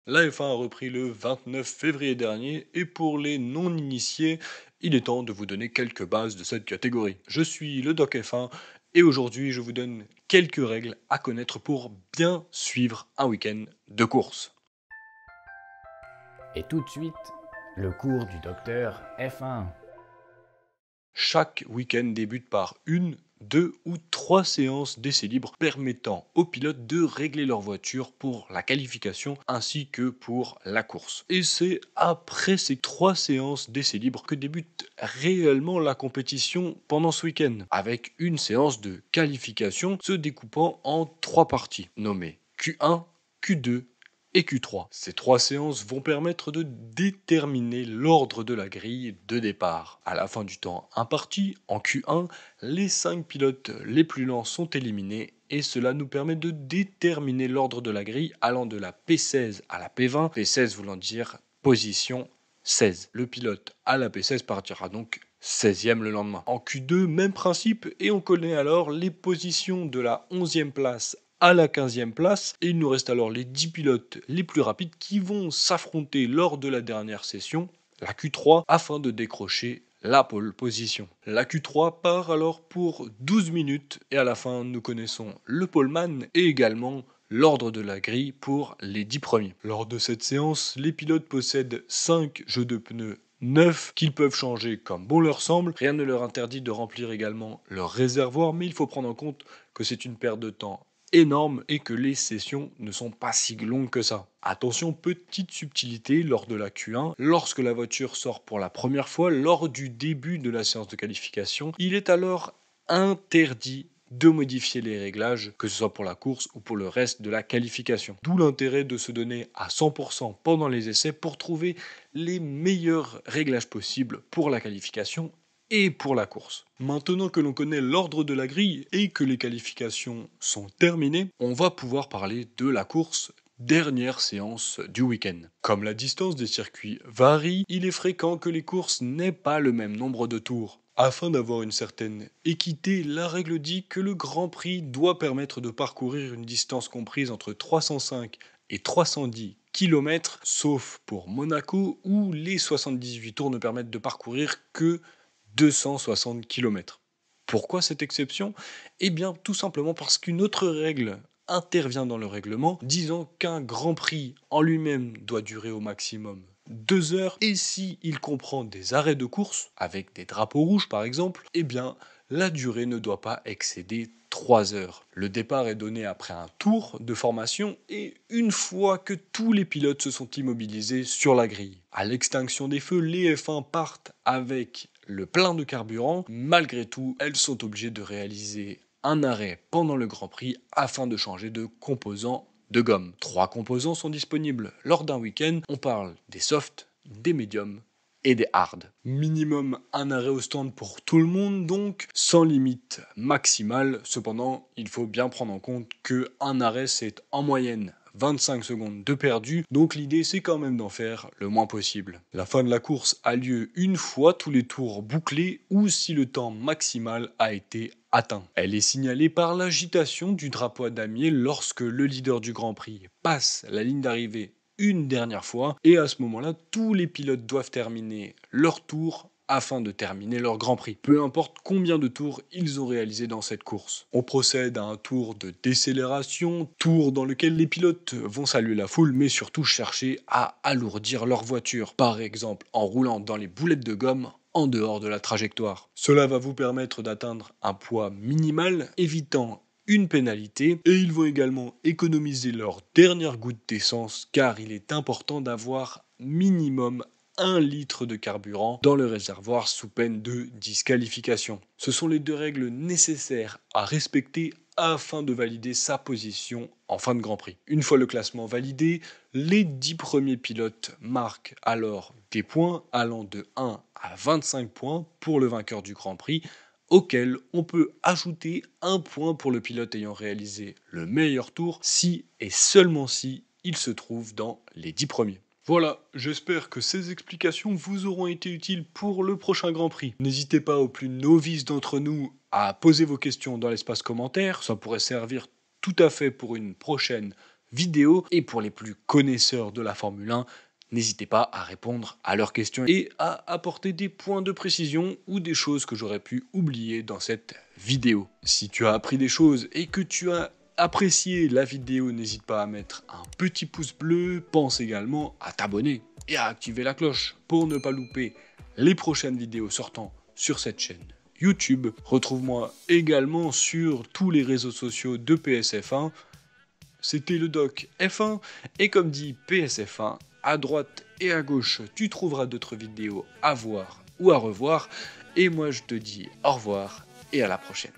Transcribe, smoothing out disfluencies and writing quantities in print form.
La F1 a repris le 29 février dernier et pour les non-initiés, il est temps de vous donner quelques bases de cette catégorie. Je suis le Doc F1 et aujourd'hui je vous donne quelques règles à connaître pour bien suivre un week-end de course. Et tout de suite, le cours du docteur F1. Chaque week-end débute par une, deux ou trois séances d'essais libres permettant aux pilotes de régler leur voiture pour la qualification ainsi que pour la course. Et c'est après ces trois séances d'essais libres que débute réellement la compétition pendant ce week-end, avec une séance de qualification se découpant en trois parties, nommées Q1, Q2 et Q3. Ces trois séances vont permettre de déterminer l'ordre de la grille de départ. À la fin du temps imparti, en Q1, les 5 pilotes les plus lents sont éliminés et cela nous permet de déterminer l'ordre de la grille allant de la P16 à la P20, P16 voulant dire position 16. Le pilote à la P16 partira donc 16e le lendemain. En Q2, même principe, et on connaît alors les positions de la 11e place à la 15e place, et il nous reste alors les 10 pilotes les plus rapides qui vont s'affronter lors de la dernière session, la Q3, afin de décrocher la pole position. La Q3 part alors pour 12 minutes, et à la fin nous connaissons le poleman et également l'ordre de la grille pour les 10 premiers. Lors de cette séance, les pilotes possèdent 5 jeux de pneus 9 qu'ils peuvent changer comme bon leur semble. Rien ne leur interdit de remplir également leur réservoir, mais il faut prendre en compte que c'est une perte de temps énorme et que les sessions ne sont pas si longues que ça. Attention, petite subtilité lors de la Q1, lorsque la voiture sort pour la première fois lors du début de la séance de qualification, il est alors interdit de modifier les réglages, que ce soit pour la course ou pour le reste de la qualification. D'où l'intérêt de se donner à 100% pendant les essais pour trouver les meilleurs réglages possibles pour la qualification et pour la course. Maintenant que l'on connaît l'ordre de la grille et que les qualifications sont terminées, on va pouvoir parler de la course, dernière séance du week-end. Comme la distance des circuits varie, il est fréquent que les courses n'aient pas le même nombre de tours. Afin d'avoir une certaine équité, la règle dit que le Grand Prix doit permettre de parcourir une distance comprise entre 305 et 310 km, sauf pour Monaco où les 78 tours ne permettent de parcourir que 260 km. Pourquoi cette exception? Eh bien, tout simplement parce qu'une autre règle intervient dans le règlement, disant qu'un Grand Prix en lui-même doit durer au maximum 2 heures, et si il comprend des arrêts de course, avec des drapeaux rouges par exemple, eh bien, la durée ne doit pas excéder 3 heures. Le départ est donné après un tour de formation et une fois que tous les pilotes se sont immobilisés sur la grille. À l'extinction des feux, les F1 partent avec le plein de carburant. Malgré tout, elles sont obligées de réaliser un arrêt pendant le Grand Prix afin de changer de composants de gomme. 3 composants sont disponibles lors d'un week-end. On parle des softs, des médiums et des hard. Minimum un arrêt au stand pour tout le monde, donc sans limite maximale. Cependant, il faut bien prendre en compte que un arrêt c'est en moyenne 25 secondes de perdu, donc l'idée c'est quand même d'en faire le moins possible. La fin de la course a lieu une fois tous les tours bouclés ou si le temps maximal a été atteint. Elle est signalée par l'agitation du drapeau à damier lorsque le leader du Grand Prix passe la ligne d'arrivée une dernière fois, et à ce moment-là, tous les pilotes doivent terminer leur tour afin de terminer leur Grand Prix, peu importe combien de tours ils ont réalisé dans cette course. On procède à un tour de décélération, tour dans lequel les pilotes vont saluer la foule, mais surtout chercher à alourdir leur voiture, par exemple en roulant dans les boulettes de gomme en dehors de la trajectoire. Cela va vous permettre d'atteindre un poids minimal, évitant une pénalité, et ils vont également économiser leur dernière goutte d'essence car il est important d'avoir minimum 1 litre de carburant dans le réservoir sous peine de disqualification. Ce sont les deux règles nécessaires à respecter afin de valider sa position en fin de Grand Prix. Une fois le classement validé, les 10 premiers pilotes marquent alors des points allant de 1 à 25 points pour le vainqueur du Grand Prix, auquel on peut ajouter un point pour le pilote ayant réalisé le meilleur tour si et seulement si il se trouve dans les 10 premiers. Voilà, j'espère que ces explications vous auront été utiles pour le prochain Grand Prix. N'hésitez pas aux plus novices d'entre nous à poser vos questions dans l'espace commentaire, ça pourrait servir tout à fait pour une prochaine vidéo. Et pour les plus connaisseurs de la Formule 1, n'hésitez pas à répondre à leurs questions et à apporter des points de précision ou des choses que j'aurais pu oublier dans cette vidéo. Si tu as appris des choses et que tu as apprécié la vidéo, n'hésite pas à mettre un petit pouce bleu, pense également à t'abonner et à activer la cloche pour ne pas louper les prochaines vidéos sortant sur cette chaîne YouTube. Retrouve-moi également sur tous les réseaux sociaux de PSF1. C'était le doc F1 et comme dit PSF1, à droite et à gauche, tu trouveras d'autres vidéos à voir ou à revoir. Et moi, je te dis au revoir et à la prochaine.